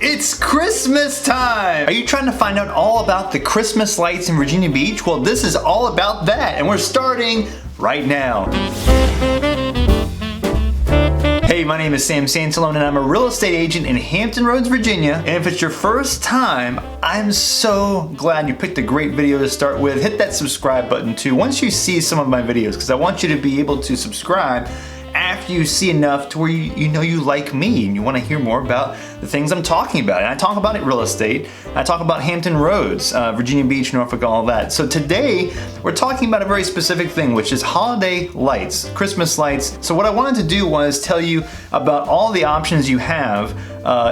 It's Christmas time! Are you trying to find out all about the Christmas lights in Virginia Beach? Well, this is all about that, and we're starting right now. Hey, my name is Sam Sansalone, and I'm a real estate agent in Hampton Roads, Virginia. And if it's your first time, I'm so glad you picked a great video to start with. Hit that subscribe button too once you see some of my videos, because I want you to be able to subscribe after you see enough to where you know you like me and you want to hear more about the things I'm talking about. And I talk about real estate, I talk about Hampton Roads, Virginia Beach, Norfolk, all of that. So today we're talking about a very specific thing, which is holiday lights, Christmas lights. So what I wanted to do was tell you about all the options you have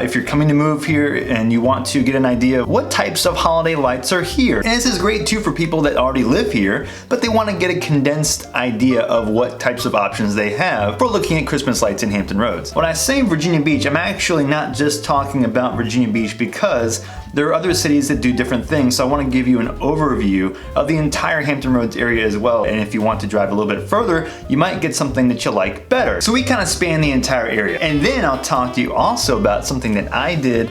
if you're coming to move here and you want to get an idea of what types of holiday lights are here. And this is great too for people that already live here, but they want to get a condensed idea of what types of options they have for looking at Christmas lights in Hampton Roads. When I say Virginia Beach, I'm actually not just talking about Virginia Beach because there are other cities that do different things, so I want to give you an overview of the entire Hampton Roads area as well. And if you want to drive a little bit further, you might get something that you like better. So we kind of span the entire area. And then I'll talk to you also about something that I did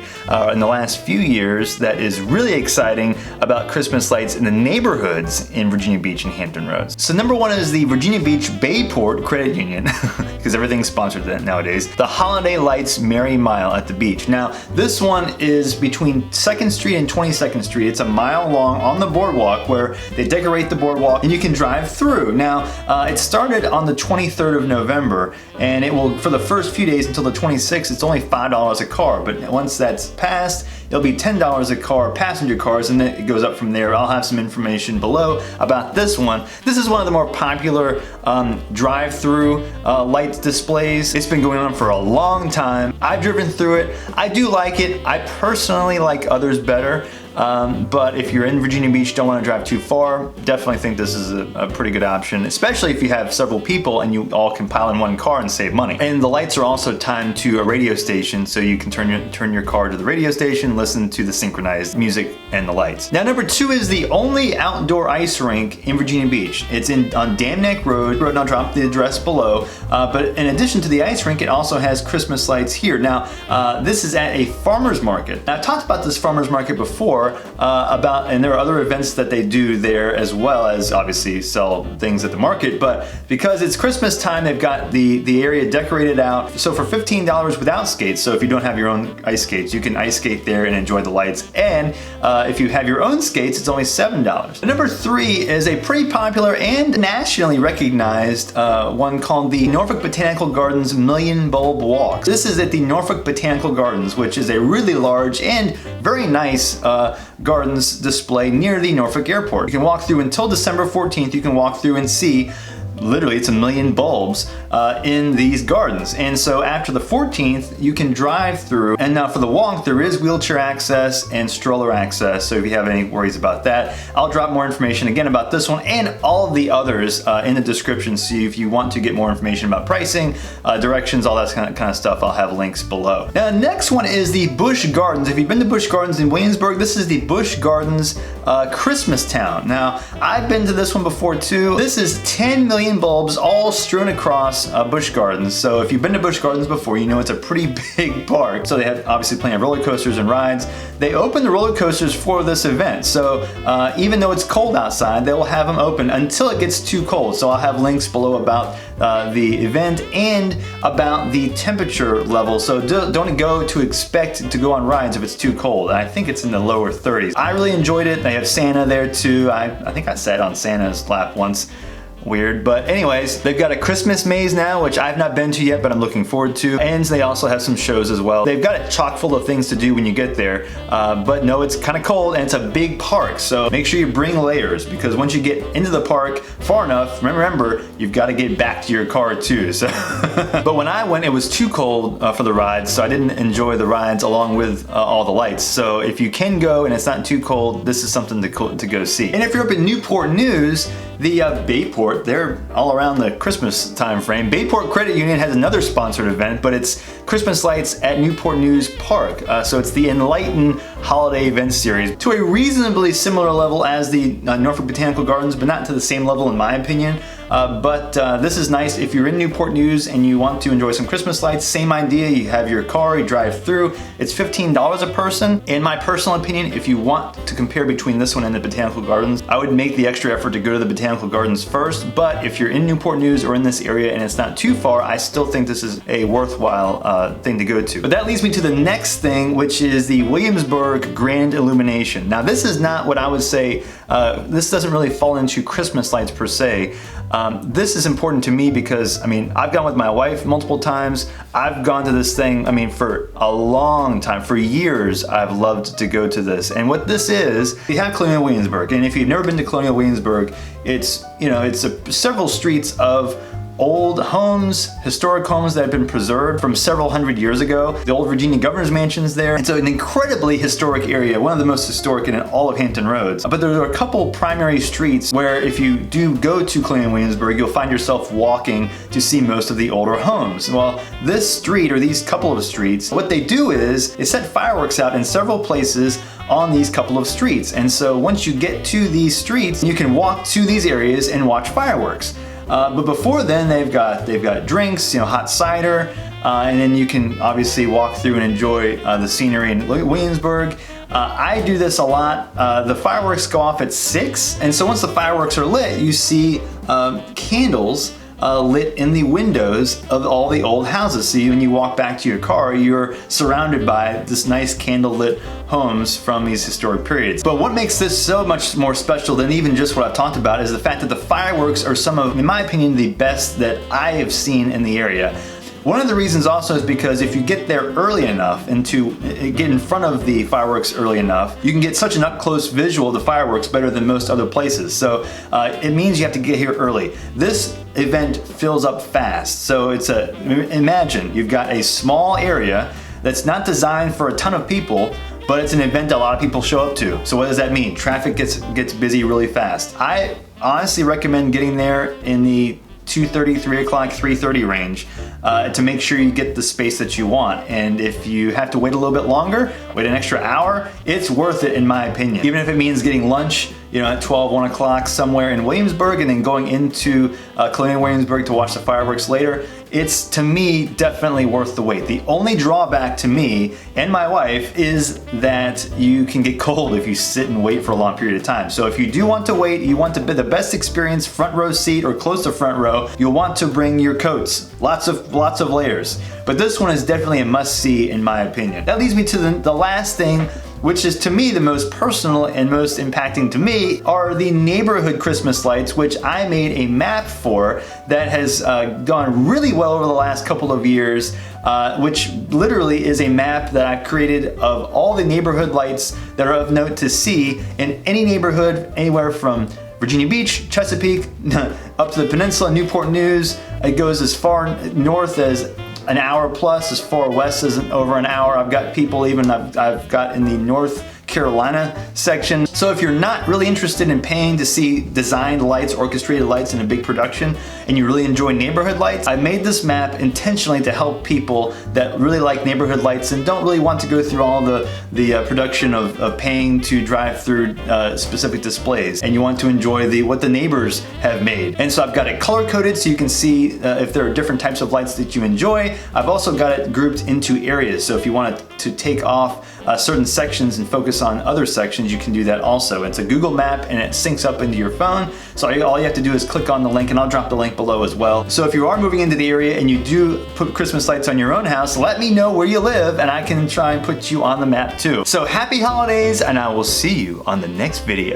in the last few years that is really exciting about Christmas lights in the neighborhoods in Virginia Beach and Hampton Roads. So number one is the Virginia Beach Bayport Credit Union, because everything's sponsored nowadays. The Holiday Lights Merry Mile at the beach. Now, this one is between 2nd Street and 22nd Street. It's a mile long on the boardwalk where they decorate the boardwalk and you can drive through. Now, it started on the 23rd of November and it will, for the first few days until the 26th, it's only $5 a car. But once that's passed, it'll be $10 a car, passenger cars, and then it goes up from there. I'll have some information below about this one. This is one of the more popular drive-through lights displays. It's been going on for a long time. I've driven through it. I do like it. I personally like others better. But if you're in Virginia Beach, don't want to drive too far, definitely think this is a pretty good option, especially if you have several people and you all can pile in one car and save money. And the lights are also timed to a radio station, so you can turn your car to the radio station, listen to the synchronized music and the lights. Now, number two is the only outdoor ice rink in Virginia Beach. It's on Dam Neck Road, and I'll drop the address below. But in addition to the ice rink, it also has Christmas lights here. Now, this is at a farmer's market. Now, I've talked about this farmer's market before, and there are other events that they do there as well as obviously sell things at the market, but because it's Christmas time, they've got the area decorated out. So for $15 without skates, so if you don't have your own ice skates, you can ice skate there and enjoy the lights. And if you have your own skates, it's only $7. Number three is a pretty popular and nationally recognized one called the Norfolk Botanical Gardens Million Bulb Walk. This is at the Norfolk Botanical Gardens, which is a really large and very nice gardens display near the Norfolk Airport. You can walk through until December 14th. You can walk through and see literally it's 1 million bulbs in these gardens. And so after the 14th, you can drive through. And now for the walk, there is wheelchair access and stroller access. So if you have any worries about that, I'll drop more information again about this one and all of the others in the description. So if you want to get more information about pricing, directions, all that kind of stuff, I'll have links below. Now, the next one is the Busch Gardens. If you've been to Busch Gardens in Williamsburg, this is the Busch Gardens Christmas Town. Now, I've been to this one before too. This is 10 million bulbs all strewn across Busch Gardens. So if you've been to Busch Gardens before, you know it's a pretty big park. So they have obviously plenty of roller coasters and rides. They open the roller coasters for this event. So even though it's cold outside, they will have them open until it gets too cold. So I'll have links below about the event and about the temperature level. So don't go to expect to go on rides if it's too cold. I think it's in the lower 30s. I really enjoyed it. They have Santa there too. I think I sat on Santa's lap once. Weird, but anyways, they've got a Christmas maze now, which I've not been to yet, but I'm looking forward to. And they also have some shows as well. They've got it chock full of things to do when you get there, but no, it's kind of cold and it's a big park. So make sure you bring layers, because once you get into the park far enough, remember, you've got to get back to your car too. So, but when I went, it was too cold for the rides, so I didn't enjoy the rides along with all the lights. So if you can go and it's not too cold, this is something to go see. And if you're up in Newport News, the Bayport, they're all around the Christmas time frame. Bayport Credit Union has another sponsored event, but it's Christmas lights at Newport News Park. So it's the Enlighten Holiday Event Series to a reasonably similar level as the Norfolk Botanical Gardens, but not to the same level in my opinion. but this is nice if you're in Newport News and you want to enjoy some Christmas lights. Same idea, you have your car, you drive through. It's $15 a person. In my personal opinion, if you want to compare between this one and the Botanical Gardens, I would make the extra effort to go to the Botanical Gardens first, but if you're in Newport News or in this area and it's not too far, I still think this is a worthwhile thing to go to. But that leads me to the next thing, which is the Williamsburg Grand Illumination. Now this is not what I would say, this doesn't really fall into Christmas lights per se. This is important to me because, I mean, I've gone with my wife multiple times. I've gone to this thing, I mean, for a long time, for years, I've loved to go to this. And what this is, you have Colonial Williamsburg. And if you've never been to Colonial Williamsburg, it's, you know, it's several streets of old homes, historic homes that have been preserved from several hundred years ago. The old Virginia governor's mansion's there. It's an incredibly historic area, one of the most historic in all of Hampton Roads. But there are a couple primary streets where if you do go to Colonial Williamsburg, you'll find yourself walking to see most of the older homes. Well, this street, or these couple of streets, what they do is they set fireworks out in several places on these couple of streets. And so once you get to these streets, you can walk to these areas and watch fireworks. But before then, they've got drinks, you know, hot cider, and then you can obviously walk through and enjoy the scenery in Williamsburg. I do this a lot. The fireworks go off at 6, and so once the fireworks are lit, you see candles lit in the windows of all the old houses. So when you walk back to your car, you're surrounded by this nice candlelit homes from these historic periods. But what makes this so much more special than even just what I've talked about is the fact that the fireworks are some of, in my opinion, the best that I have seen in the area. One of the reasons also is because if you get there early enough and to get in front of the fireworks early enough, you can get such an up-close visual of the fireworks better than most other places. So it means you have to get here early. This event fills up fast. So imagine you've got a small area that's not designed for a ton of people, but it's an event that a lot of people show up to. So what does that mean? Traffic gets busy really fast. I honestly recommend getting there in the 2:30, 3 o'clock, 3:30 range to make sure you get the space that you want. And if you have to wait a little bit longer, wait an extra hour, it's worth it in my opinion. Even if it means getting lunch, you know, at 12, 1 o'clock somewhere in Williamsburg and then going into Colonial Williamsburg to watch the fireworks later, it's, to me, definitely worth the wait. The only drawback to me and my wife is that you can get cold if you sit and wait for a long period of time. So if you do want to wait, you want to be the best experience, front row seat or close to front row, you'll want to bring your coats, lots of layers. But this one is definitely a must-see in my opinion. That leads me to the last thing, which is to me the most personal and most impacting to me, are the neighborhood Christmas lights, which I made a map for that has gone really well over the last couple of years, which literally is a map that I've created of all the neighborhood lights that are of note to see in any neighborhood, anywhere from Virginia Beach, Chesapeake, up to the peninsula, Newport News. It goes as far north as an hour plus, as far west as over an hour. I've got people even, I've got in the North Carolina section. So if you're not really interested in paying to see designed lights, orchestrated lights in a big production, and you really enjoy neighborhood lights, I made this map intentionally to help people that really like neighborhood lights and don't really want to go through all the production of paying to drive through specific displays, and you want to enjoy what the neighbors have made. And so I've got it color coded so you can see if there are different types of lights that you enjoy. I've also got it grouped into areas, so if you want to take off certain sections and focus on other sections, you can do that also. It's a Google map and it syncs up into your phone. So all you have to do is click on the link, and I'll drop the link below as well. So if you are moving into the area and you do put Christmas lights on your own house, let me know where you live and I can try and put you on the map too. So happy holidays, and I will see you on the next video.